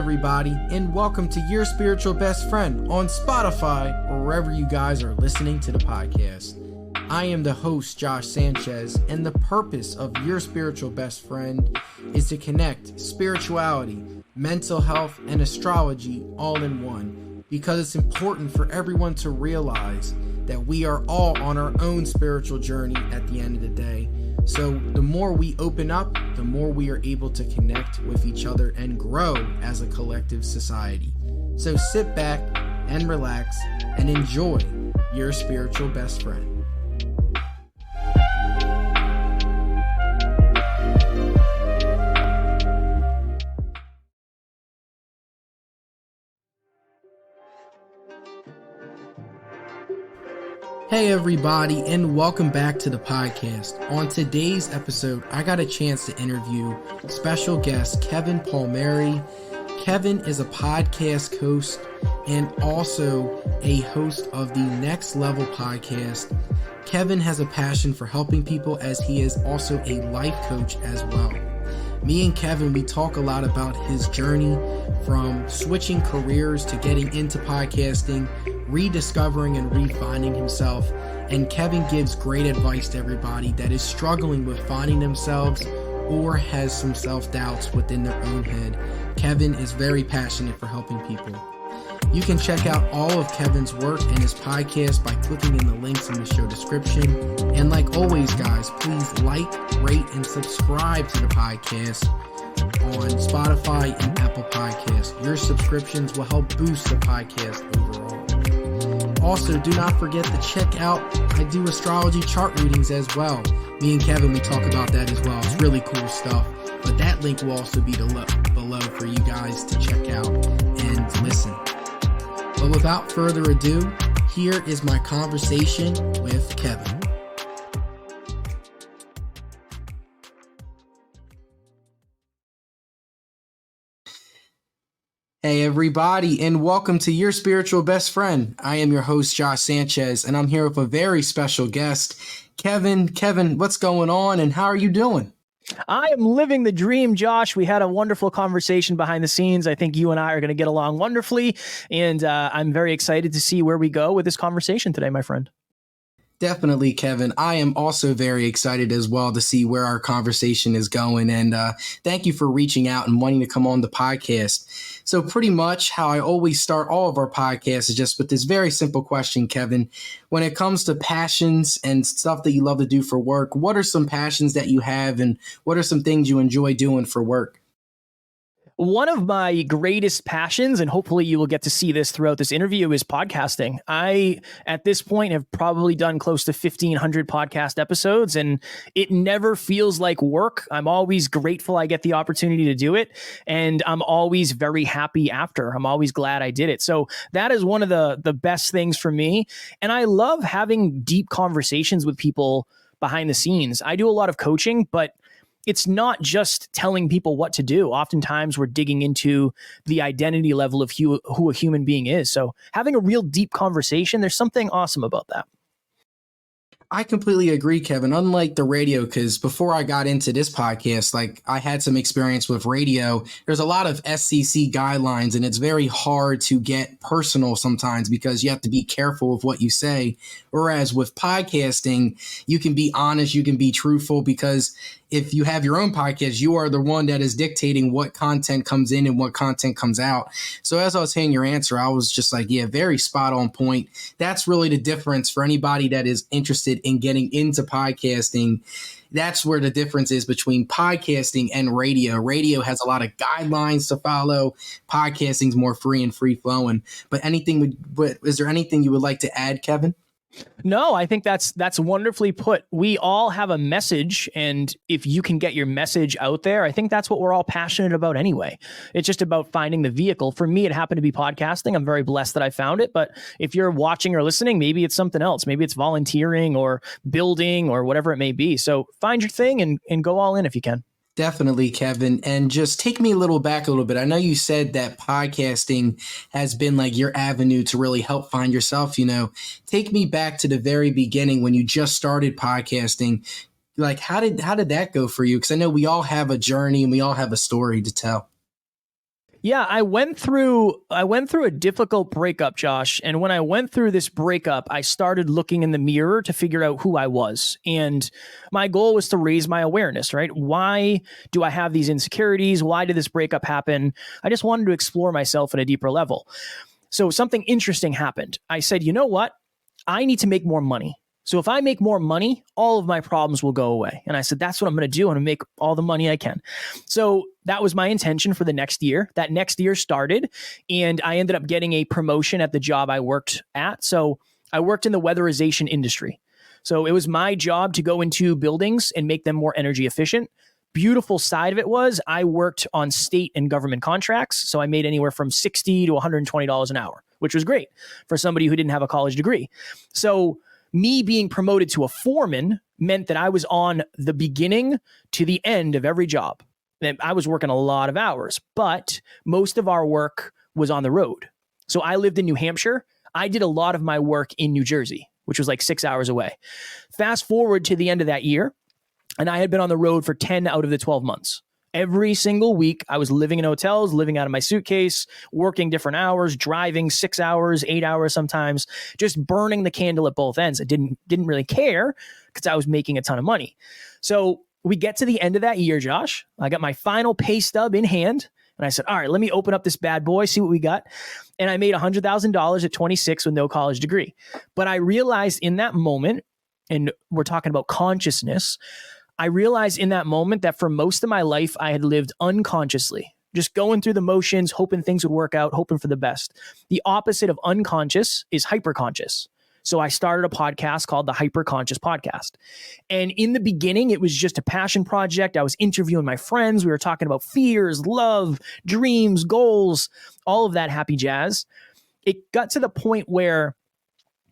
everybody, and welcome to Your Spiritual Best Friend on Spotify or wherever you guys are listening to the podcast. I am the host, Josh Sanchez, and the purpose of Your Spiritual Best Friend is to connect spirituality, mental health, and astrology all in one, because it's important for everyone to realize that we are all on our own spiritual journey at the end of the day. So the more we open up, the more we are able to connect with each other and grow as a collective society. So sit back and relax and enjoy Your Spiritual Best Friend. Hey everybody, and welcome back to the podcast. On today's episode, I got a chance to interview special guest Kevin Palmieri. Kevin is a podcast host and also a host of the Next Level podcast. Kevin has a passion for helping people, as he is also a life coach as well. Me and Kevin, we talk a lot about his journey from switching careers to getting into podcasting, rediscovering and refinding himself. And Kevin gives great advice to everybody that is struggling with finding themselves or has some self-doubts within their own head. Kevin is very passionate for helping people. You can check out all of Kevin's work and his podcast by clicking in the links in the show description. And like always, guys, please like, rate, and subscribe to the podcast on Spotify and Apple Podcasts. Your subscriptions will help boost the podcast overall. Also, do not forget to check out, I do astrology chart readings as well. Me and Kevin, we talk about that as well. It's really cool stuff. But that link will also be below for you guys to check out and listen. But without further ado, here is my conversation with Kevin. Hey everybody, and welcome to Your Spiritual Best Friend. I am your host, Josh Sanchez, and I'm here with a very special guest, Kevin. Kevin, what's going on and how are you doing? I am living the dream, Josh. We had a wonderful conversation behind the scenes. I think you and I are going to get along wonderfully, and I'm very excited to see where we go with this conversation today, my friend. Definitely, Kevin. I am also very excited as well to see where our conversation is going. And thank you for reaching out and wanting to come on the podcast. So pretty much how I always start all of our podcasts is just with this very simple question, Kevin. When it comes to passions and stuff that you love to do for work, what are some passions that you have and what are some things you enjoy doing for work? One of my greatest passions, and hopefully you will get to see this throughout this interview, is podcasting. I, at this point, have probably done close to 1,500 podcast episodes, and it never feels like work. I'm always grateful I get the opportunity to do it, and I'm always very happy after. I'm always glad I did it. So that is one of the best things for me, and I love having deep conversations with people behind the scenes. I do a lot of coaching, but it's not just telling people what to do. Oftentimes we're digging into the identity level of who a human being is. So having a real deep conversation, there's something awesome about that. I completely agree, Kevin. Unlike the radio, because before I got into this podcast, like I had some experience with radio. There's a lot of SEC guidelines, and it's very hard to get personal sometimes because you have to be careful with what you say. Whereas with podcasting, you can be honest, you can be truthful, because if you have your own podcast, you are the one that is dictating what content comes in and what content comes out. So as I was hearing your answer, I was just like, yeah, very spot on point. That's really the difference for anybody that is interested in getting into podcasting. That's where the difference is between podcasting and radio. Radio has a lot of guidelines to follow. Podcasting is more free and free flowing. But is there anything you would like to add, Kevin? No, I think that's wonderfully put. We all have a message, and if you can get your message out there, I think that's what we're all passionate about anyway. It's just about finding the vehicle. For me, it happened to be podcasting. I'm very blessed that I found it, but if you're watching or listening, maybe it's something else. Maybe it's volunteering or building or whatever it may be. So find your thing and go all in if you can. Definitely, Kevin. And just take me back a little bit. I know you said that podcasting has been like your avenue to really help find yourself. Take me back to the very beginning when you just started podcasting. Like, how did that go for you? Because I know we all have a journey and we all have a story to tell. Yeah, I went through a difficult breakup, Josh. And when I went through this breakup, I started looking in the mirror to figure out who I was. And my goal was to raise my awareness, right? Why do I have these insecurities? Why did this breakup happen? I just wanted to explore myself at a deeper level. So something interesting happened. I said, you know what? I need to make more money. So if I make more money, all of my problems will go away. And I said, that's what I'm going to do. I'm going to make all the money I can. So that was my intention for the next year. That next year started, and I ended up getting a promotion at the job I worked at. So I worked in the weatherization industry. So it was my job to go into buildings and make them more energy efficient. Beautiful side of it was I worked on state and government contracts. So I made anywhere from $60 to $120 an hour, which was great for somebody who didn't have a college degree. So me being promoted to a foreman meant that I was on the beginning to the end of every job. And I was working a lot of hours, but most of our work was on the road. So I lived in New Hampshire. I did a lot of my work in New Jersey, which was like 6 hours away. Fast forward to the end of that year, and I had been on the road for 10 out of the 12 months. Every single week, I was living in hotels, living out of my suitcase, working different hours, driving 6 hours, 8 hours sometimes, just burning the candle at both ends. I didn't really care because I was making a ton of money. So we get to the end of that year, Josh. I got my final pay stub in hand, and I said, all right, let me open up this bad boy, see what we got. And I made $100,000 at 26 with no college degree. But I realized in that moment, and we're talking about consciousness, I realized in that moment that for most of my life, I had lived unconsciously, just going through the motions, hoping things would work out, hoping for the best. The opposite of unconscious is hyperconscious. So I started a podcast called the Hyperconscious Podcast. And in the beginning, it was just a passion project. I was interviewing my friends. We were talking about fears, love, dreams, goals, all of that happy jazz. It got to the point where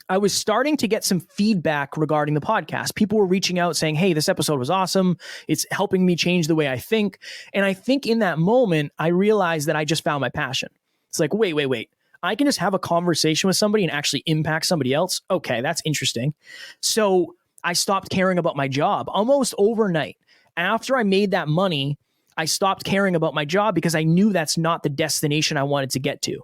I was starting to get some feedback regarding the podcast. People were reaching out saying, hey, this episode was awesome. It's helping me change the way I think. And I think in that moment, I realized that I just found my passion. It's like, wait. I can just have a conversation with somebody and actually impact somebody else. Okay, that's interesting. So I stopped caring about my job almost overnight. After I made that money, I stopped caring about my job because I knew that's not the destination I wanted to get to.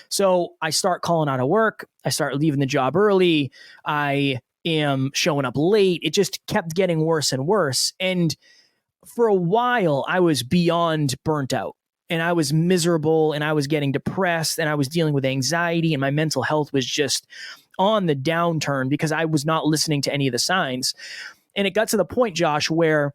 So I start calling out of work. I start leaving the job early. I am showing up late. It just kept getting worse and worse. And for a while, I was beyond burnt out, and I was miserable, and I was getting depressed, and I was dealing with anxiety, and my mental health was just on the downturn because I was not listening to any of the signs. And it got to the point, Josh, where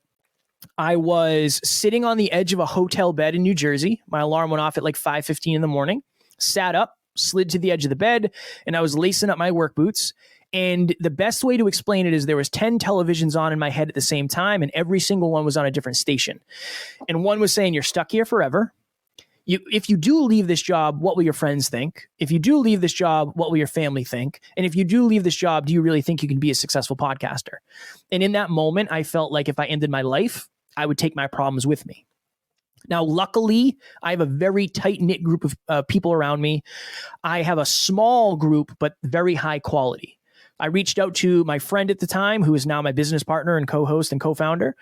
I was sitting on the edge of a hotel bed in New Jersey. My alarm went off at like 5:15 in the morning, sat up, slid to the edge of the bed, and I was lacing up my work boots. And the best way to explain it is there was 10 televisions on in my head at the same time, and every single one was on a different station. And one was saying, you're stuck here forever. If you do leave this job, what will your friends think? If you do leave this job, what will your family think? And if you do leave this job, do you really think you can be a successful podcaster? And in that moment, I felt like if I ended my life, I would take my problems with me. Now, luckily, I have a very tight-knit group of people around me. I have a small group, but very high quality. I reached out to my friend at the time, who is now my business partner and co-host and co-founder,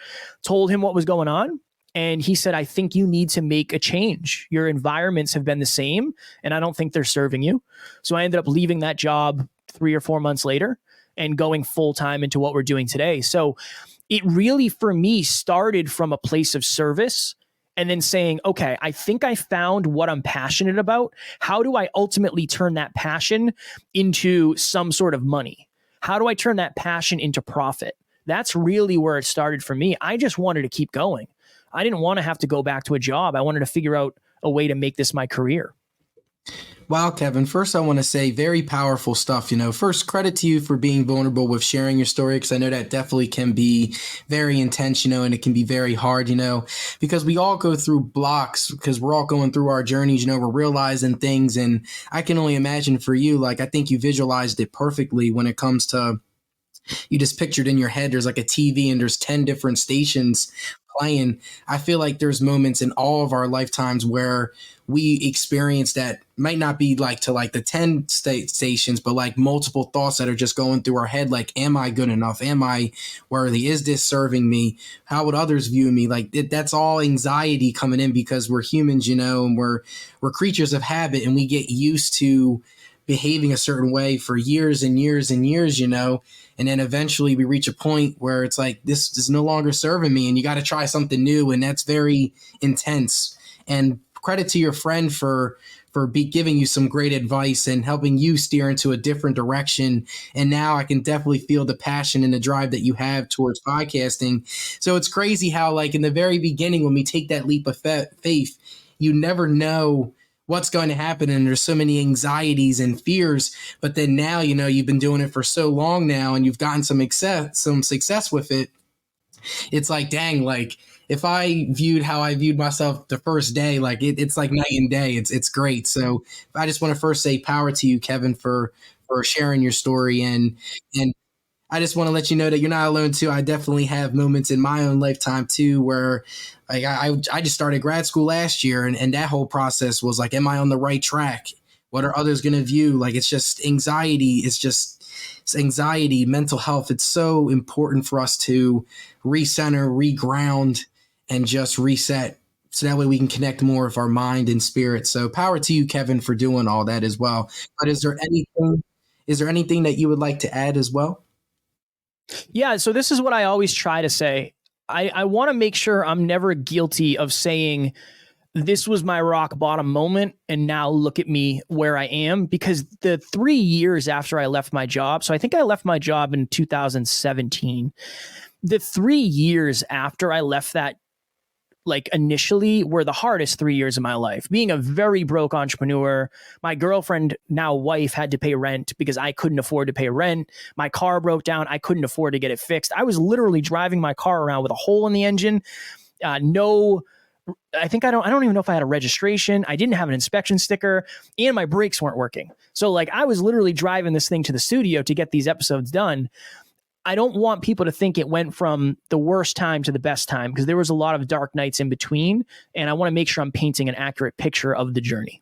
told him what was going on. And he said, I think you need to make a change. Your environments have been the same, and I don't think they're serving you. So I ended up leaving that job 3 or 4 months later and going full-time into what we're doing today. So it really, for me, started from a place of service and then saying, okay, I think I found what I'm passionate about. How do I ultimately turn that passion into some sort of money? How do I turn that passion into profit? That's really where it started for me. I just wanted to keep going. I didn't want to have to go back to a job. I wanted to figure out a way to make this my career. Wow, Kevin, first I want to say very powerful stuff. First, credit to you for being vulnerable with sharing your story, because I know that definitely can be very intense, and it can be very hard, because we all go through blocks because we're all going through our journeys, we're realizing things. And I can only imagine for you, I think you visualized it perfectly when it comes to, you just pictured in your head, there's like a TV and there's 10 different stations playing. I feel like there's moments in all of our lifetimes where we experience that might not be like to like the 10 stations, but like multiple thoughts that are just going through our head. Like, am I good enough? Am I worthy? Is this serving me? How would others view me? Like that's all anxiety coming in because we're humans, and we're creatures of habit, and we get used to behaving a certain way for years and years and years, and then eventually we reach a point where it's like, this is no longer serving me and you got to try something new. And that's very intense. And credit to your friend for giving you some great advice and helping you steer into a different direction. And now I can definitely feel the passion and the drive that you have towards podcasting. So it's crazy how, like, in the very beginning, when we take that leap of faith, you never know what's going to happen. And there's so many anxieties and fears. But then now, you've been doing it for so long now and you've gotten some success with it. It's like, dang, like, if I viewed how I viewed myself the first day, like it's like night and day. It's great. So I just want to first say power to you, Kevin, for sharing your story. And I just want to let you know that you're not alone too. I definitely have moments in my own lifetime too, where like I just started grad school last year, and that whole process was like, am I on the right track? What are others going to view? Like, it's just anxiety. It's anxiety, mental health. It's so important for us to recenter, reground, and just reset, so that way we can connect more with our mind and spirit. So power to you, Kevin, for doing all that as well. But is there anything that you would like to add as well? Yeah. So this is what I always try to say. I want to make sure I'm never guilty of saying this was my rock bottom moment and now look at me where I am, because the 3 years after I left my job, so I think I left my job in 2017. The 3 years after I left that, like, initially were the hardest 3 years of my life. Being a very broke entrepreneur, my girlfriend, now wife, had to pay rent because I couldn't afford to pay rent. My car broke down. I couldn't afford to get it fixed. I was literally driving my car around with a hole in the engine. I don't even know if I had a registration. I didn't have an inspection sticker, and my brakes weren't working. So like, I was literally driving this thing to the studio to get these episodes done. I don't want people to think it went from the worst time to the best time, because there was a lot of dark nights in between, and I want to make sure I'm painting an accurate picture of the journey.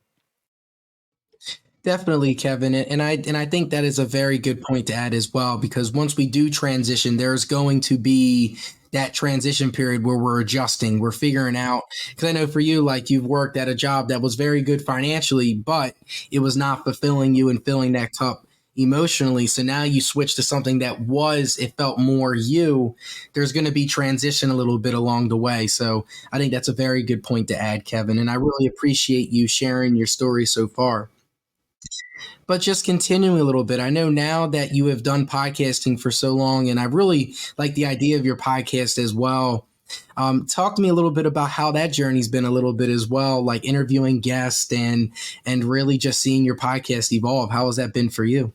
Definitely, Kevin. And I think that is a very good point to add as well, because once we do transition, there's going to be that transition period where we're adjusting, we're figuring out, because I know for you, like, you've worked at a job that was very good financially, but it was not fulfilling you and filling that cup emotionally. So now you switch to something that it felt more you. There's going to be transition a little bit along the way. So I think that's a very good point to add, Kevin. And I really appreciate you sharing your story so far. But just continuing a little bit, I know now that you have done podcasting for so long, and I really like the idea of your podcast as well. Talk to me a little bit about how that journey's been a little bit as well, like interviewing guests and really just seeing your podcast evolve. How has that been for you?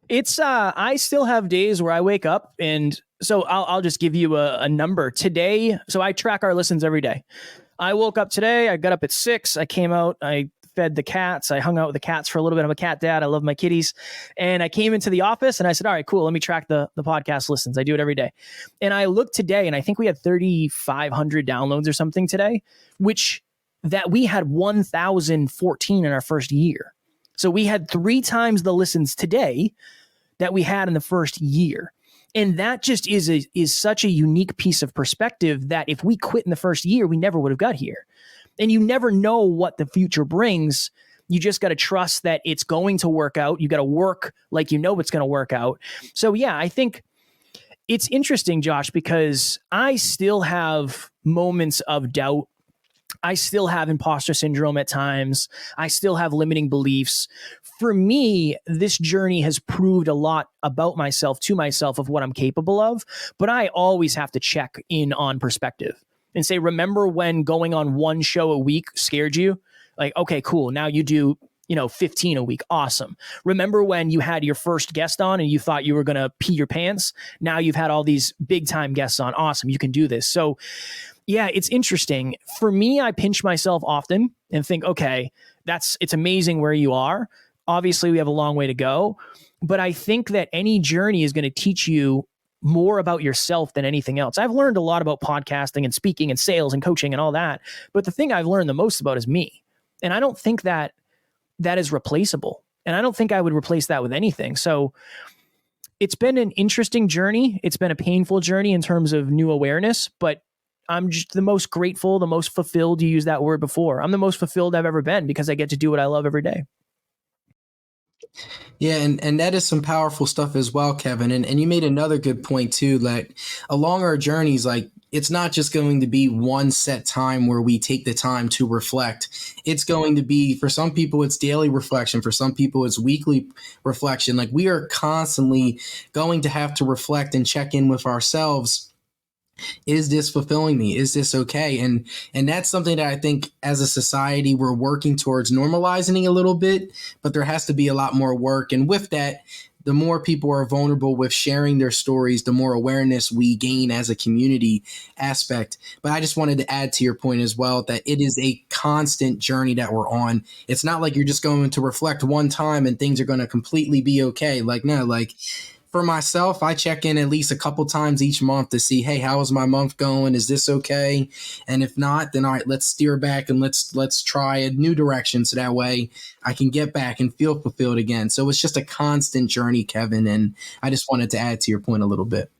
It's I still have days where I wake up, and so I'll just give you a number today. So I track our listens every day. I woke up today. I got up at 6. I came out. I fed the cats. I hung out with the cats for a little bit. I'm a cat dad. I love my kitties. And I came into the office and I said, all right, cool. Let me track the podcast listens. I do it every day. And I looked today, and I think we had 3,500 downloads or something today, which that we had 1,014 in our first year. So we had 3 times the listens today that we had in the first year. And that just is such a unique piece of perspective that if we quit in the first year, we never would have got here. And you never know what the future brings. You just got to trust that it's going to work out. You got to work like you know it's going to work out. So yeah, I think it's interesting, Josh, because I still have moments of doubt. I still have imposter syndrome at times. I still have limiting beliefs. For me, this journey has proved a lot about myself, to myself, of what I'm capable of. But I always have to check in on perspective and say, remember when going on one show a week scared you? Like, okay, cool. Now you do, 15 a week. Awesome. Remember when you had your first guest on and you thought you were going to pee your pants? Now you've had all these big time guests on. Awesome. You can do this. So yeah, it's interesting. For me, I pinch myself often and think, okay, it's amazing where you are. Obviously, we have a long way to go, but I think that any journey is going to teach you more about yourself than anything else. I've learned a lot about podcasting and speaking and sales and coaching and all that, but the thing I've learned the most about is me. And I don't think that is replaceable. And I don't think I would replace that with anything. So it's been an interesting journey. It's been a painful journey in terms of new awareness, but I'm just the most grateful, the most fulfilled. You used that word before. I'm the most fulfilled I've ever been because I get to do what I love every day. Yeah, and that is some powerful stuff as well, Kevin. And you made another good point too, that along our journeys, like it's not just going to be one set time where we take the time to reflect. It's going to be, for some people, it's daily reflection. For some people, it's weekly reflection. Like we are constantly going to have to reflect and check in with ourselves. Is this fulfilling me? Is this okay? And that's something that I think as a society we're working towards normalizing a little bit, but there has to be a lot more work. And with that, the more people are vulnerable with sharing their stories, the more awareness we gain as a community aspect. But I just wanted to add to your point as well that it is a constant journey that we're on. It's not like you're just going to reflect one time and things are going to completely be okay. Like, no, like for myself, I check in at least a couple times each month to see, hey, how is my month going? Is this okay? And if not, then all right, let's steer back and let's try a new direction so that way I can get back and feel fulfilled again. So it's just a constant journey, Kevin. And I just wanted to add to your point a little bit.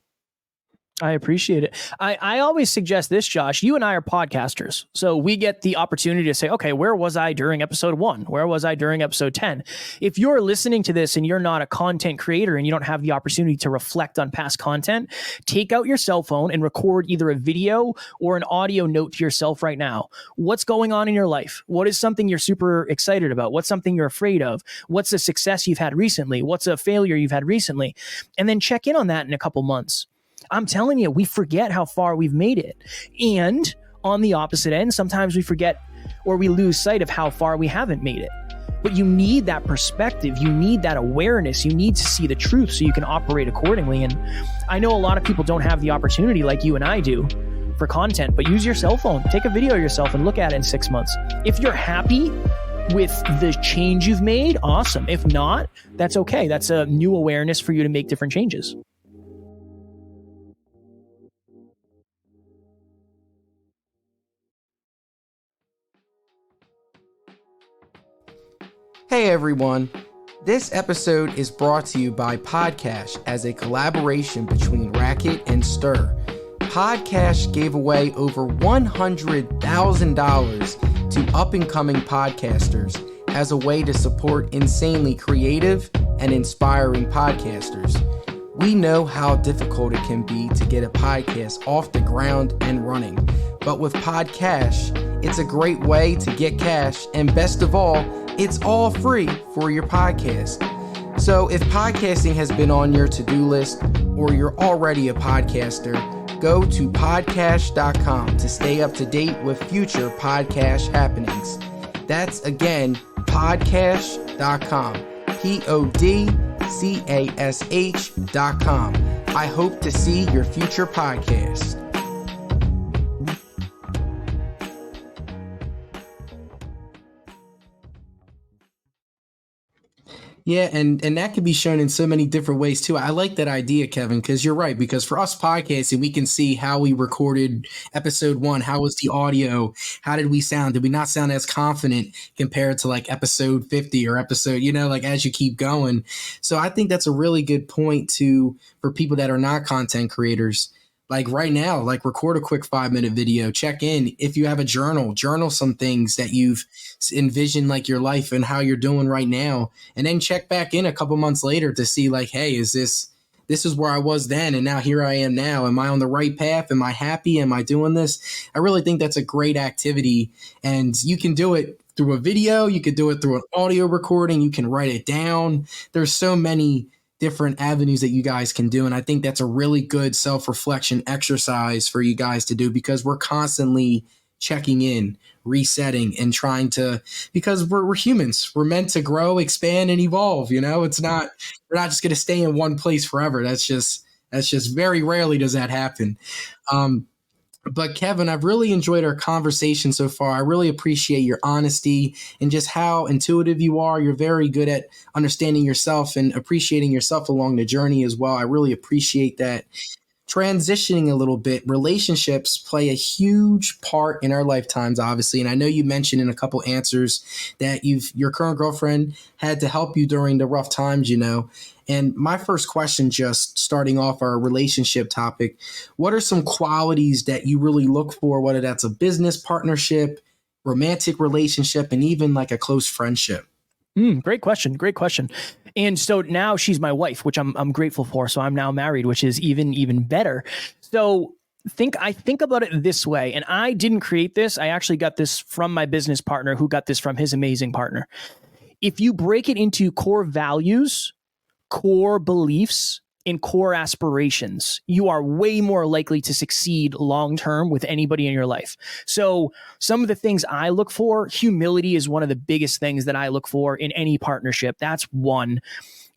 I appreciate it. I always suggest this, Josh. You and I are podcasters. So we get the opportunity to say, okay, where was I during episode 1? Where was I during episode 10? If you're listening to this and you're not a content creator and you don't have the opportunity to reflect on past content, take out your cell phone and record either a video or an audio note to yourself right now. What's going on in your life? What is something you're super excited about? What's something you're afraid of? What's a success you've had recently? What's a failure you've had recently? And then check in on that in a couple months. I'm telling you, we forget how far we've made it. And on the opposite end, sometimes we forget or we lose sight of how far we haven't made it. But you need that perspective. You need that awareness. You need to see the truth so you can operate accordingly. And I know a lot of people don't have the opportunity like you and I do for content, but use your cell phone. Take a video of yourself and look at it in 6 months. If you're happy with the change you've made, awesome. If not, that's okay. That's a new awareness for you to make different changes. Hey everyone, this episode is brought to you by Podcash as a collaboration between Racket and Stir. Podcash gave away over $100,000 to up-and-coming podcasters as a way to support insanely creative and inspiring podcasters. We know how difficult it can be to get a podcast off the ground and running, but with Podcash, it's a great way to get cash, and best of all, it's all free for your podcast. So if podcasting has been on your to-do list or you're already a podcaster, go to podcash.com to stay up to date with future podcast happenings. That's again, podcash.com, podcash.com. I hope to see your future podcast. Yeah, and that can be shown in so many different ways too. I like that idea, Kevin, because you're right. Because for us podcasting, we can see how we recorded episode 1. How was the audio? How did we sound? Did we not sound as confident compared to like episode 50 or episode, like as you keep going? So I think that's a really good point for people that are not content creators. Like right now, like record a quick 5-minute video, check in. If you have a journal some things that you've envisioned, like your life and how you're doing right now. And then check back in a couple months later to see like, hey, this is where I was then. And now here I am now. Am I on the right path? Am I happy? Am I doing this? I really think that's a great activity. And you can do it through a video. You could do it through an audio recording. You can write it down. There's so many different avenues that you guys can do. And I think that's a really good self-reflection exercise for you guys to do, because we're constantly checking in, resetting, and trying to, because we're humans. We're meant to grow, expand, and evolve. We're not just going to stay in one place forever. That's just very rarely does that happen. But Kevin, I've really enjoyed our conversation so far. I really appreciate your honesty and just how intuitive you are. You're very good at understanding yourself and appreciating yourself along the journey as well. I really appreciate that. Transitioning a little bit, relationships play a huge part in our lifetimes, obviously. And I know you mentioned in a couple answers that your current girlfriend had to help you during the rough times, you know. And my first question, just starting off our relationship topic, what are some qualities that you really look for, whether that's a business partnership, romantic relationship, and even like a close friendship? Great question. Great question. And so now she's my wife, which I'm grateful for. So I'm now married, which is even better. So I think about it this way, and I didn't create this. I actually got this from my business partner, who got this from his amazing partner. If you break it into core values, core beliefs, and core aspirations, you are way more likely to succeed long-term with anybody in your life. So some of the things I look for, humility is one of the biggest things that I look for in any partnership. That's one.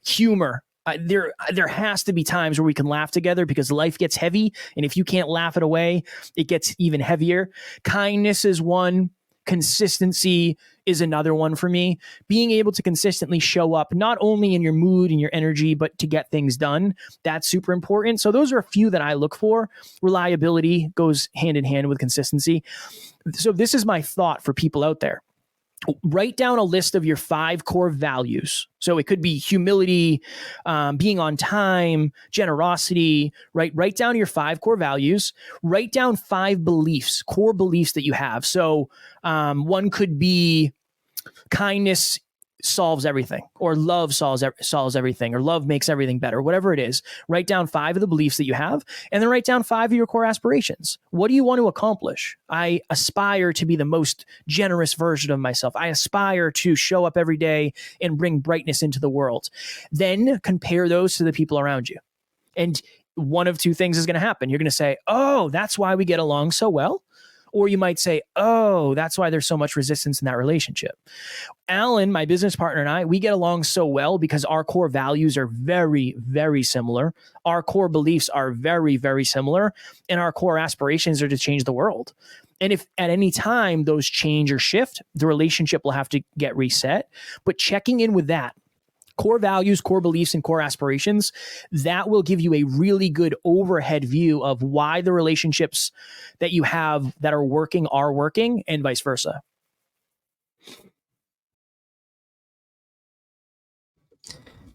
Humor. There has to be times where we can laugh together, because life gets heavy. And if you can't laugh it away, it gets even heavier. Kindness is one. Consistency is another one for me. Being able to consistently show up, not only in your mood and your energy, but to get things done. That's super important. So those are a few that I look for. Reliability goes hand in hand with consistency. So this is my thought for people out there. Write down a list of your 5 core values. So it could be humility, being on time, generosity, right? Write down your 5 core values. Write down 5 beliefs, core beliefs that you have. So one could be kindness solves everything, or love solves everything, or love makes everything better, whatever it is. Write down 5 of the beliefs that you have, and then write down 5 of your core aspirations. What do you want to accomplish? I aspire to be the most generous version of myself. I aspire to show up every day and bring brightness into the world. Then compare those to the people around you. And one of 2 things is going to happen. You're going to say, oh, that's why we get along so well. Or you might say, oh, that's why there's so much resistance in that relationship. Alan, my business partner, and I, we get along so well because our core values are very, very similar. Our core beliefs are very, very similar. And our core aspirations are to change the world. And if at any time those change or shift, the relationship will have to get reset. But checking in with that, core values, core beliefs, and core aspirations, that will give you a really good overhead view of why the relationships that you have that are working, and vice versa.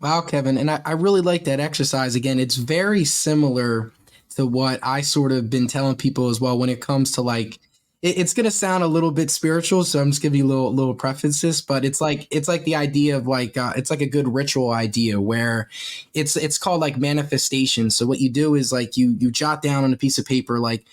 Wow, Kevin. And I really like that exercise. Again, it's very similar to what I sort of been telling people as well when it comes to like, it's going to sound a little bit spiritual. So I'm just giving you a little prefaces, but it's like the idea of like, it's like a good ritual idea where it's called like manifestation. So what you do is like you jot down on a piece of paper, like,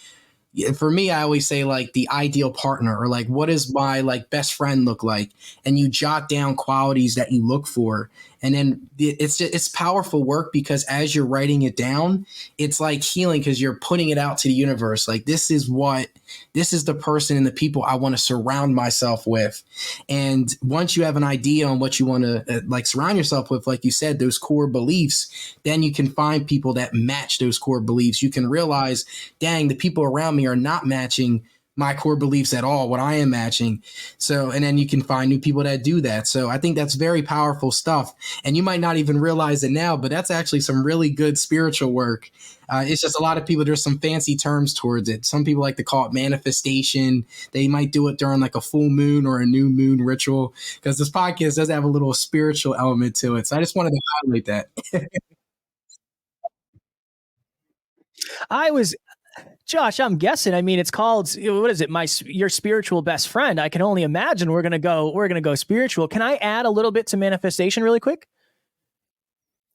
for me, I always say like the ideal partner, or like what does my like best friend look like, and you jot down qualities that you look for, and then it's powerful work, because as you're writing it down, it's like healing, because you're putting it out to the universe. Like this is the person and the people I want to surround myself with. And once you have an idea on what you want to like surround yourself with, like you said, those core beliefs, then you can find people that match those core beliefs. You can realize, dang, the people around me are not matching my core beliefs at all, what I am matching. So, and then you can find new people that do that. So I think that's very powerful stuff. And you might not even realize it now, but that's actually some really good spiritual work. It's just a lot of people, there's some fancy terms towards it. Some people like to call it manifestation. They might do it during like a full moon or a new moon ritual, because this podcast does have a little spiritual element to it. So I just wanted to highlight that. I was Josh, I'm guessing. I mean, it's called, what is it? Your spiritual best friend. I can only imagine we're gonna go spiritual. Can I add a little bit to manifestation really quick?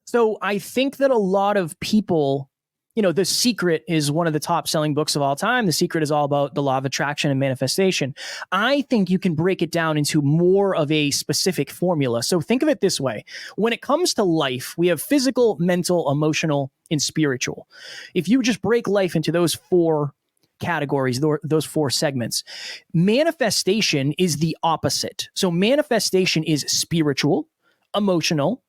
So I think that a lot of people, The Secret is one of the top selling books of all time. The Secret is all about the law of attraction and manifestation. I think you can break it down into more of a specific formula. So think of it this way. When it comes to life, we have physical, mental, emotional, and spiritual. If you just break life into those 4 categories, those 4 segments, manifestation is the opposite. So manifestation is spiritual, emotional,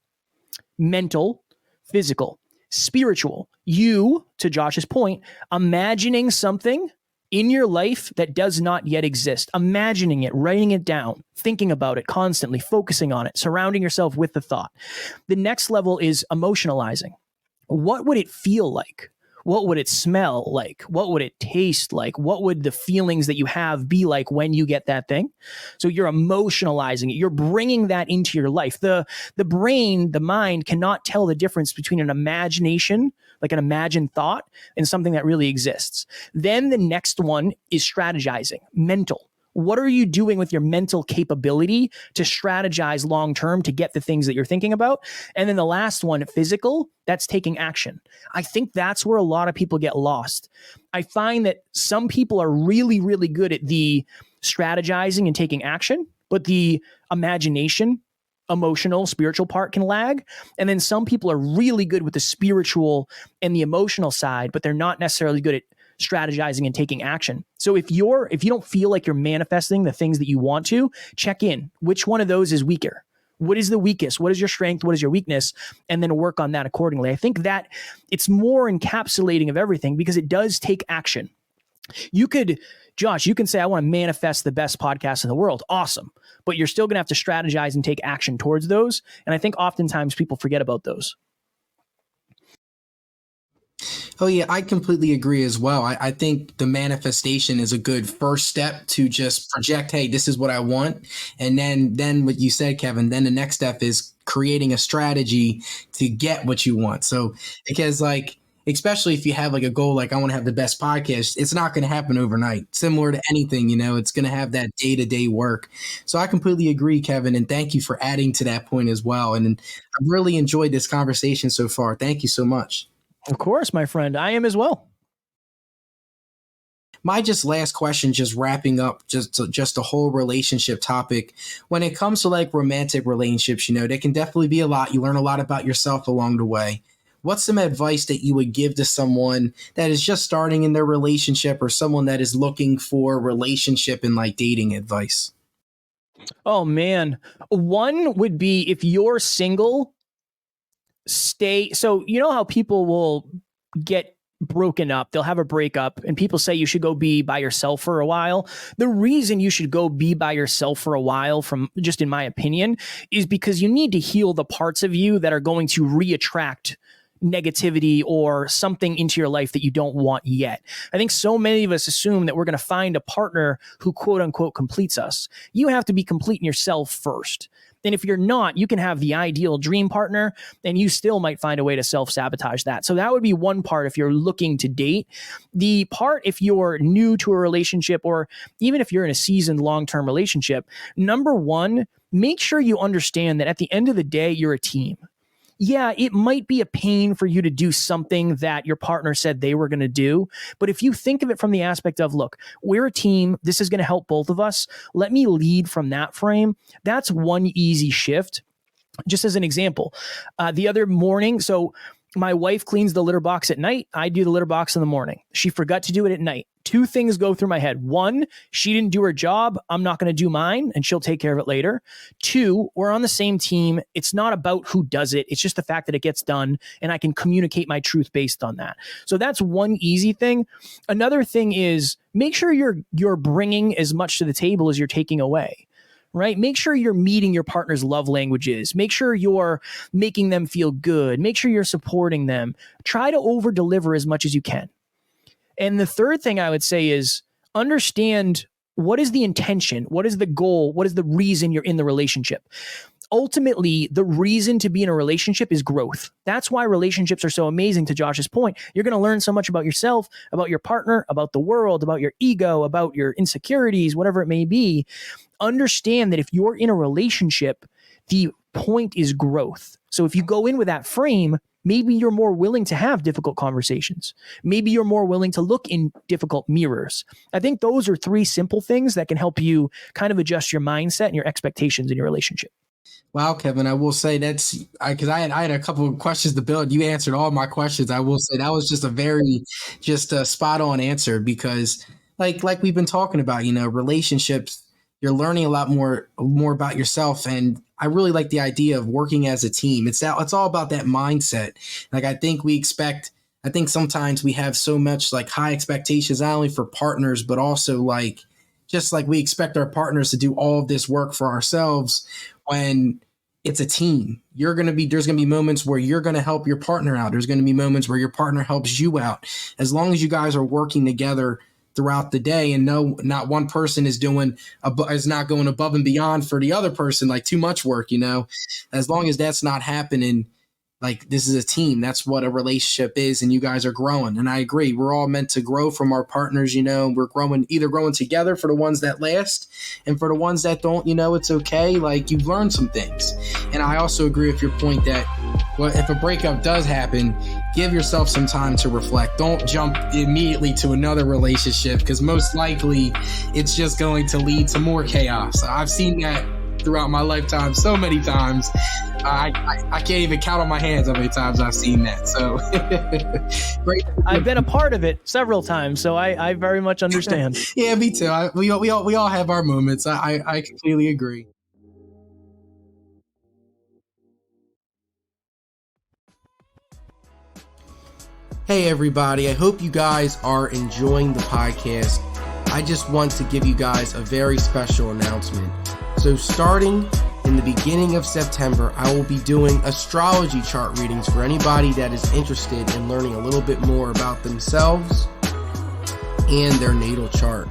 mental, physical. Spiritual, you, to Josh's point, imagining something in your life that does not yet exist, imagining it, writing it down, thinking about it constantly, focusing on it, surrounding yourself with the thought. The next level is emotionalizing. What would it feel like? What would it smell like? What would it taste like? What would the feelings that you have be like when you get that thing? So you're emotionalizing it. You're bringing that into your life. The brain, the mind cannot tell the difference between an imagination, like an imagined thought, and something that really exists. Then the next one is strategizing, mental. What are you doing with your mental capability to strategize long term to get the things that you're thinking about? And then the last one, physical, that's taking action. I think that's where a lot of people get lost. I find that some people are really, really good at the strategizing and taking action, but the imagination, emotional, spiritual part can lag. And then some people are really good with the spiritual and the emotional side, but they're not necessarily good at strategizing and taking action. So if you don't feel like you're manifesting the things that you want to, check in. Which one of those is weaker? What is the weakest? What is your strength? What is your weakness? And then work on that accordingly. I think that it's more encapsulating of everything because it does take action. Josh, you can say, I want to manifest the best podcast in the world. Awesome. But you're still going to have to strategize and take action towards those. And I think oftentimes people forget about those. Oh, yeah, I completely agree as well. I think the manifestation is a good first step to just project, hey, this is what I want. And then what you said, Kevin, then the next step is creating a strategy to get what you want. So because especially if you have like a goal, like I want to have the best podcast, it's not going to happen overnight. Similar to anything, it's going to have that day-to-day work. So I completely agree, Kevin, and thank you for adding to that point as well. And I've really enjoyed this conversation so far. Thank you so much. Of course, my friend. I am as well. My just last question, just wrapping up just the whole relationship topic. When it comes to like romantic relationships, they can definitely be a lot. You learn a lot about yourself along the way. What's some advice that you would give to someone that is just starting in their relationship or someone that is looking for relationship and like dating advice? Oh, man. One would be if you're single, so you know how people will get broken up, they'll have a breakup and people say you should go be by yourself for a while. The reason you should go be by yourself for a while, from just in my opinion, is because you need to heal the parts of you that are going to reattract negativity or something into your life that you don't want yet. I think so many of us assume that we're going to find a partner who quote unquote completes us. You have to be complete in yourself first. And if you're not, you can have the ideal dream partner and you still might find a way to self-sabotage that. So that would be one part if you're looking to date. The part if you're new to a relationship or even if you're in a seasoned long-term relationship, number one, make sure you understand that at the end of the day, you're a team. Yeah, it might be a pain for you to do something that your partner said they were going to do. But if you think of it from the aspect of, look, we're a team. This is going to help both of us. Let me lead from that frame. That's one easy shift. Just as an example, the other morning, so my wife cleans the litter box at night. I do the litter box in the morning. She forgot to do it at night. Two things go through my head. One, she didn't do her job. I'm not going to do mine and she'll take care of it later. Two, we're on the same team. It's not about who does it. It's just the fact that it gets done and I can communicate my truth based on that. So that's one easy thing. Another thing is make sure you're bringing as much to the table as you're taking away. Right? Make sure you're meeting your partner's love languages. Make sure you're making them feel good. Make sure you're supporting them. Try to over deliver as much as you can. And the third thing I would say is understand what is the intention? What is the goal? What is the reason you're in the relationship? Ultimately, the reason to be in a relationship is growth. That's why relationships are so amazing, to Josh's point. You're going to learn so much about yourself, about your partner, about the world, about your ego, about your insecurities, whatever it may be. Understand that if you're in a relationship, the point is growth. So if you go in with that frame, maybe you're more willing to have difficult conversations. Maybe you're more willing to look in difficult mirrors. I think those are three simple things that can help you kind of adjust your mindset and your expectations in your relationship. Wow, Kevin, I will say that's because I had a couple of questions to build. You answered all my questions. I will say that was just a very spot on answer because like we've been talking about, relationships, you're learning a lot more about yourself. And I really like the idea of working as a team. It's all about that mindset. Like, I think we expect I think sometimes we have so much like high expectations, not only for partners, but also like just like we expect our partners to do all of this work for ourselves when it's a team. There's going to be moments where you're going to help your partner out. There's going to be moments where your partner helps you out. As long as you guys are working together throughout the day and no, not one person is not going above and beyond for the other person, like too much work, as long as that's not happening, like this is a team. That's what a relationship is, and you guys are growing. And I agree. We're all meant to grow from our partners, we're growing together for the ones that last, and for the ones that don't, it's okay. Like you've learned some things. And I also agree with your point that if a breakup does happen, give yourself some time to reflect. Don't jump immediately to another relationship, because most likely it's just going to lead to more chaos. I've seen that throughout my lifetime so many times. I can't even count on my hands how many times I've seen that. So great. I've been a part of it several times, so I very much understand. Yeah, me too. We all have our moments. I completely agree. Hey everybody, I hope you guys are enjoying the podcast. I just want to give you guys a very special announcement. So starting in the beginning of September, I will be doing astrology chart readings for anybody that is interested in learning a little bit more about themselves and their natal chart.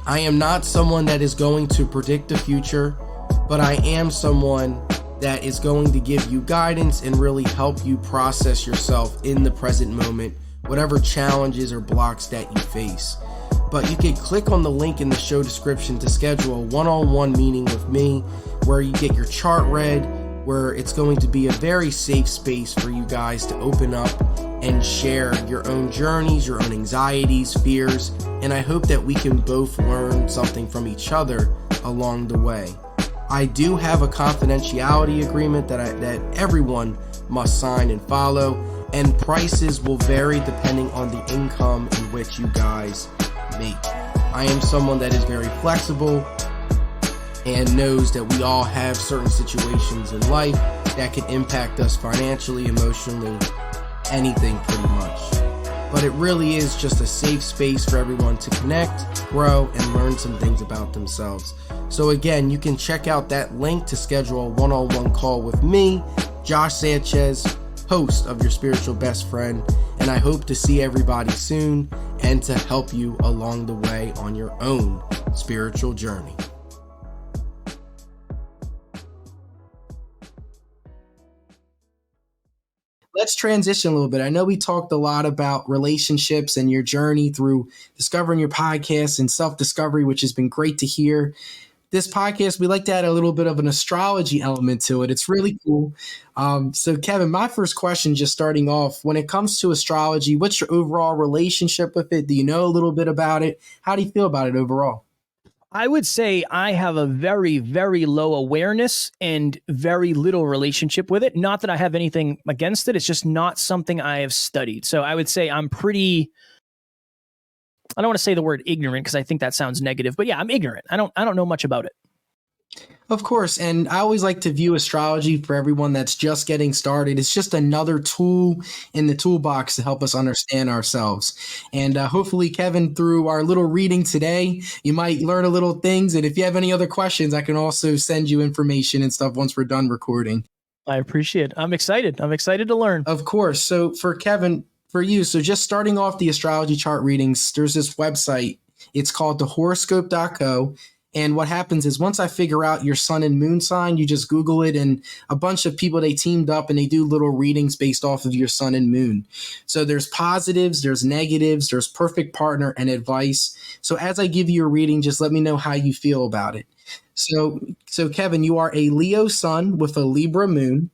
I am not someone that is going to predict the future, but I am someone that is going to give you guidance and really help you process yourself in the present moment, whatever challenges or blocks that you face. But you can click on the link in the show description to schedule a one-on-one meeting with me where you get your chart read, where it's going to be a very safe space for you guys to open up and share your own journeys, your own anxieties, fears, and I hope that we can both learn something from each other along the way. I do have a confidentiality agreement that everyone must sign and follow, and prices will vary depending on the income in which you guys make. I am someone that is very flexible and knows that we all have certain situations in life that can impact us financially, emotionally, anything pretty much. But it really is just a safe space for everyone to connect, grow, and learn some things about themselves. So again, you can check out that link to schedule a one-on-one call with me, Josh Sanchez, host of Your Spiritual Best Friend, and I hope to see everybody soon and to help you along the way on your own spiritual journey. Let's transition a little bit. I know we talked a lot about relationships and your journey through discovering your podcast and self-discovery, which has been great to hear. This podcast, we like to add a little bit of an astrology element to it. It's really cool. So Kevin, my first question, just starting off, when it comes to astrology, what's your overall relationship with it? Do you know a little bit about it? How do you feel about it overall? I would say I have a very, very low awareness and very little relationship with it. Not that I have anything against it. It's just not something I have studied. So I would say I'm pretty, I don't want to say the word ignorant because I think that sounds negative, but yeah, I'm ignorant. I don't know much about it. Of course. And I always like to view astrology for everyone that's just getting started. It's just another tool in the toolbox to help us understand ourselves. And hopefully, Kevin, through our little reading today, you might learn a little things. And if you have any other questions, I can also send you information and stuff once we're done recording. I appreciate it. I'm excited. I'm excited to learn. Of course. So for Kevin, for you, so just starting off the astrology chart readings, there's this website. It's called thehoroscope.co. And what happens is once I figure out your sun and moon sign, you just Google it, and a bunch of people, they teamed up and they do little readings based off of your sun and moon. So there's positives, there's negatives, there's perfect partner and advice. So as I give you a reading, just let me know how you feel about it. So Kevin, you are a Leo sun with a Libra moon,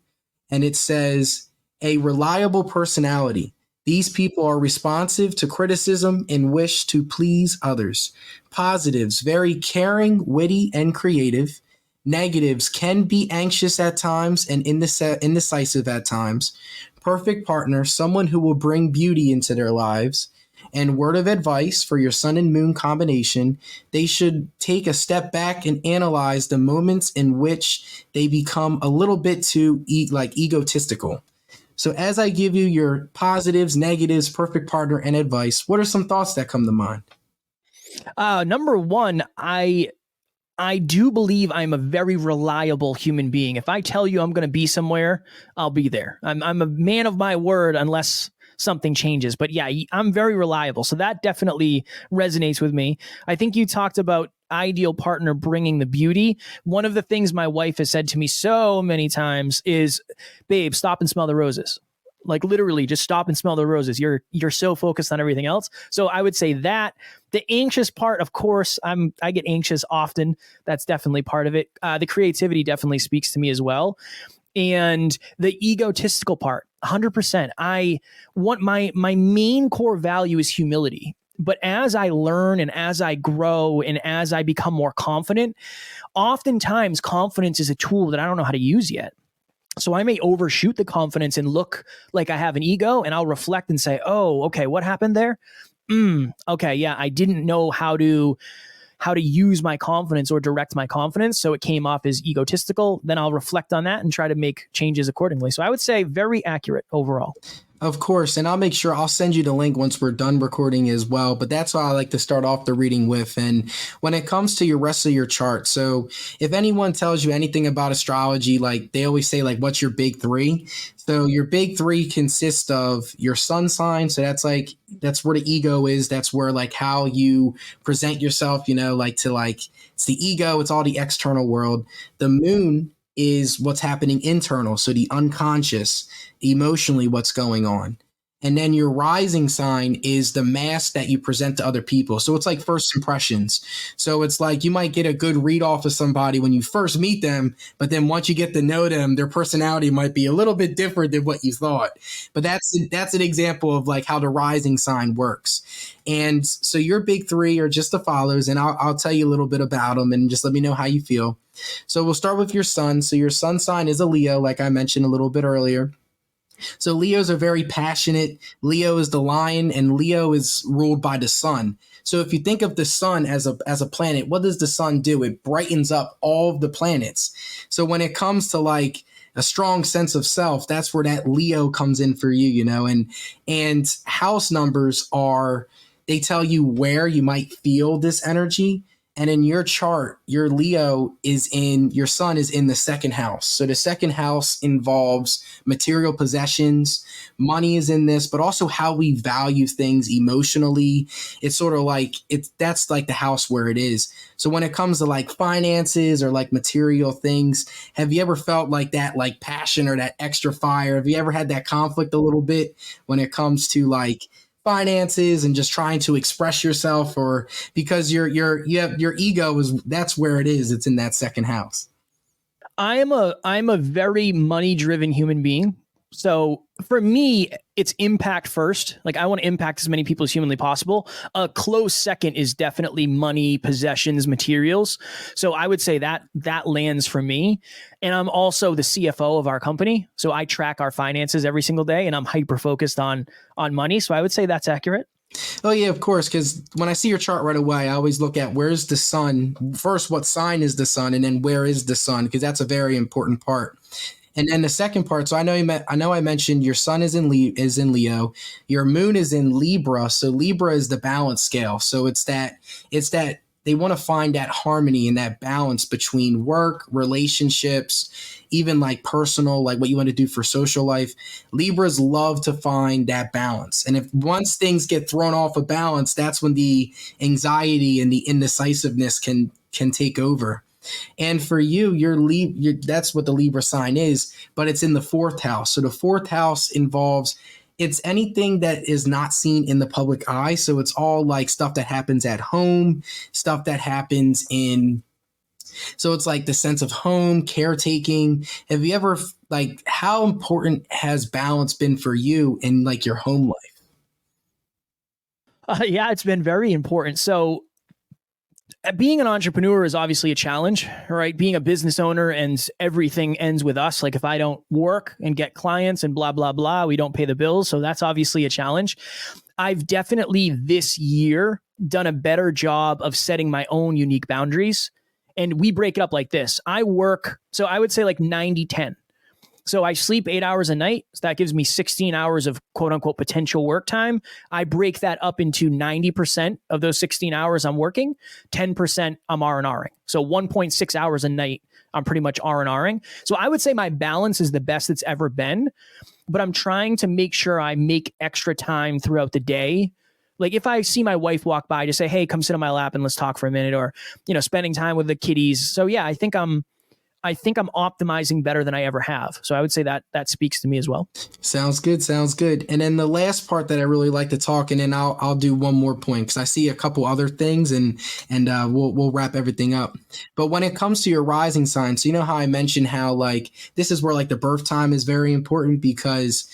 and it says a reliable personality. These people are responsive to criticism and wish to please others. Positives, very caring, witty, and creative. Negatives, can be anxious at times and indecisive at times. Perfect partner, someone who will bring beauty into their lives. And word of advice for your sun and moon combination, they should take a step back and analyze the moments in which they become a little bit too egotistical. So as I give you your positives, negatives, perfect partner, and advice, what are some thoughts that come to mind? Number one, I do believe I'm a very reliable human being. If I tell you I'm going to be somewhere, I'll be there. I'm a man of my word unless something changes. But yeah, I'm very reliable. So that definitely resonates with me. I think you talked about ideal partner bringing the beauty. One of the things my wife has said to me so many times is, babe, stop and smell the roses. Like literally just stop and smell the roses. You're so focused on everything else. So I would say that. The anxious part, of course, I get anxious often. That's definitely part of it. The creativity definitely speaks to me as well. And the egotistical part, 100%. I want my main core value is humility. But as I learn and as I grow and as I become more confident, oftentimes confidence is a tool that I don't know how to use yet. So I may overshoot the confidence and look like I have an ego, and I'll reflect and say, oh, okay, what happened there? Okay, yeah, I didn't know how to use my confidence or direct my confidence. So it came off as egotistical. Then I'll reflect on that and try to make changes accordingly. So I would say very accurate overall. Of course, and I'll make sure I'll send you the link once we're done recording as well. But that's what I like to start off the reading with. And when it comes to your rest of your chart, so if anyone tells you anything about astrology, like they always say, like, what's your big three? So your big three consists of your sun sign. So that's where the ego is. That's where like how you present yourself, it's the ego, it's all the external world. The moon is what's happening internal. So the unconscious, emotionally, what's going on. And then your rising sign is the mask that you present to other people. So it's like first impressions. So it's like you might get a good read off of somebody when you first meet them, but then once you get to know them, their personality might be a little bit different than what you thought. But that's an example of like how the rising sign works. And so your big three are just the follows, and I'll tell you a little bit about them and just let me know how you feel. So we'll start with your sun. So your sun sign is a Leo, like I mentioned a little bit earlier. So Leos are very passionate. Leo is the lion, and Leo is ruled by the sun. So if you think of the sun as a planet, what does the sun do? It brightens up all of the planets. So when it comes to like a strong sense of self, that's where that Leo comes in for you, and house numbers they tell you where you might feel this energy. And in your chart, your your sun is in the second house. So the second house involves material possessions. Money is in this, but also how we value things emotionally. It's sort of like that's like the house where it is. So when it comes to like finances or like material things, have you ever felt like that, like passion or that extra fire? Have you ever had that conflict a little bit when it comes to like finances and just trying to express yourself, or because your ego that's where it is, it's in that second house? I'm a very money driven human being. So for me, it's impact first. Like I want to impact as many people as humanly possible. A close second is definitely money, possessions, materials. So I would say that lands for me. And I'm also the CFO of our company. So I track our finances every single day, and I'm hyper focused on money. So I would say that's accurate. Oh yeah, of course, because when I see your chart right away, I always look at where's the sun. First, what sign is the sun, and then where is the sun, because that's a very important part. And then the second part, so I know I mentioned your sun is in Leo, your moon is in Libra. So Libra is the balance scale. So it's that they want to find that harmony and that balance between work, relationships, even like personal, like what you want to do for social life. Libras love to find that balance. And if once things get thrown off of balance, that's when the anxiety and the indecisiveness can take over. And for you, that's what the Libra sign is, but it's in the fourth house. So the fourth house involves it's anything that is not seen in the public eye. So it's all like stuff that happens at home, stuff that happens so it's like the sense of home, caretaking. Have you ever, like, how important has balance been for you in like your home life? Yeah, it's been very important. So being an entrepreneur is obviously a challenge, right? Being a business owner and everything ends with us. Like if I don't work and get clients and blah, blah, blah, we don't pay the bills. So that's obviously a challenge. I've definitely this year done a better job of setting my own unique boundaries. And we break it up like this. So I would say like 90-10. So I sleep 8 hours a night. So that gives me 16 hours of quote unquote potential work time. I break that up into 90% of those 16 hours I'm working, 10% I'm R&Ring. So 1.6 hours a night, I'm pretty much R&Ring. So I would say my balance is the best it's ever been, but I'm trying to make sure I make extra time throughout the day. Like if I see my wife walk by, just say, hey, come sit on my lap and let's talk for a minute, or, spending time with the kiddies. So yeah, I think I'm optimizing better than I ever have. So I would say that speaks to me as well. Sounds good. Sounds good. And then the last part that I really like to talk, and then I'll do one more point because I see a couple other things, and we'll wrap everything up. But when it comes to your rising sign, so you know how I mentioned how like this is where like the birth time is very important because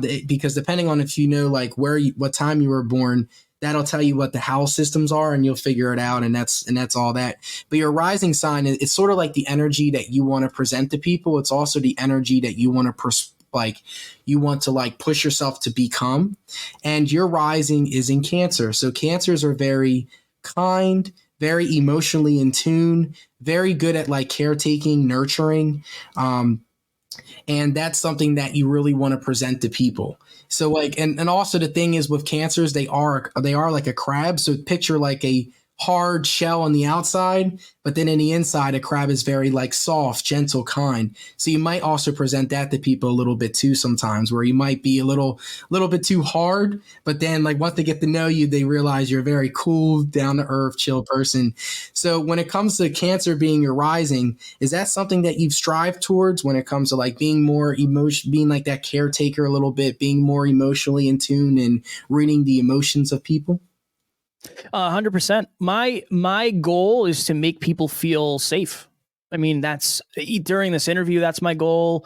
depending on if you know like what time you were born, that'll tell you what the house systems are, and you'll figure it out. And that's all that. But your rising sign, it's sort of like the energy that you want to present to people. It's also the energy that you want to push yourself to become. And your rising is in Cancer. So Cancers are very kind, very emotionally in tune, very good at like caretaking, nurturing. And that's something that you really want to present to people. So like, and also the thing is with Cancers, they are like a crab. So picture like a hard shell on the outside, but then in the inside, a crab is very like soft, gentle, kind. So you might also present that to people a little bit too sometimes, where you might be a little bit too hard, but then like once they get to know you, they realize you're a very cool, down to earth, chill person. So when it comes to Cancer being your rising, is that something that you've strived towards when it comes to like being more being like that caretaker a little bit, being more emotionally in tune and reading the emotions of people? 100%. My goal is to make people feel safe. I mean, that's during this interview, that's my goal.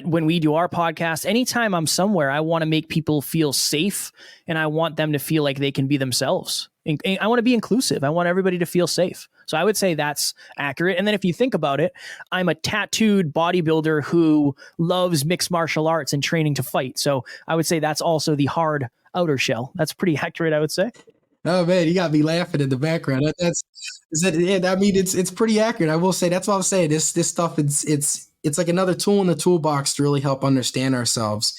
When we do our podcast, anytime I'm somewhere, I want to make people feel safe, and I want them to feel like they can be themselves. And I want to be inclusive. I want everybody to feel safe. So I would say that's accurate. And then if you think about it, I'm a tattooed bodybuilder who loves mixed martial arts and training to fight. So I would say that's also the hard outer shell. That's pretty accurate, I would say. Oh man, you got me laughing in the background. I mean, it's pretty accurate. I will say that's what I'm saying. This stuff it's like another tool in the toolbox to really help understand ourselves.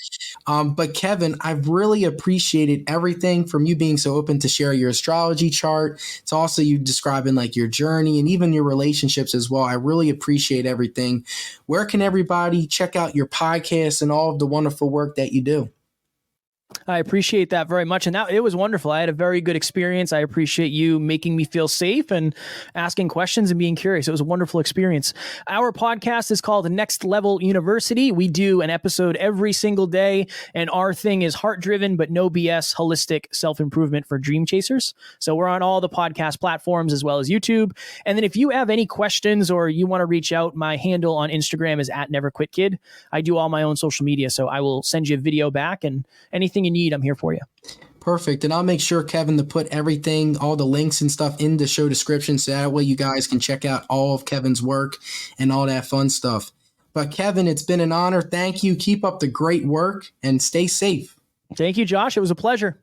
But Kevin, I've really appreciated everything from you being so open to share your astrology chart to also you describing like your journey and even your relationships as well. I really appreciate everything. Where can everybody check out your podcast and all of the wonderful work that you do? I appreciate that very much. And it was wonderful. I had a very good experience. I appreciate you making me feel safe and asking questions and being curious. It was a wonderful experience. Our podcast is called Next Level University. We do an episode every single day, and our thing is heart-driven, but no BS, holistic self-improvement for dream chasers. So we're on all the podcast platforms as well as YouTube. And then if you have any questions or you want to reach out, my handle on Instagram is @NeverQuitKid. I do all my own social media, so I will send you a video back, and anything you need, I'm here for you. Perfect. And I'll make sure, Kevin, to put everything, all the links and stuff in the show description so that way you guys can check out all of Kevin's work and all that fun stuff. But Kevin, it's been an honor. Thank you. Keep up the great work and stay safe. Thank you, Josh. It was a pleasure.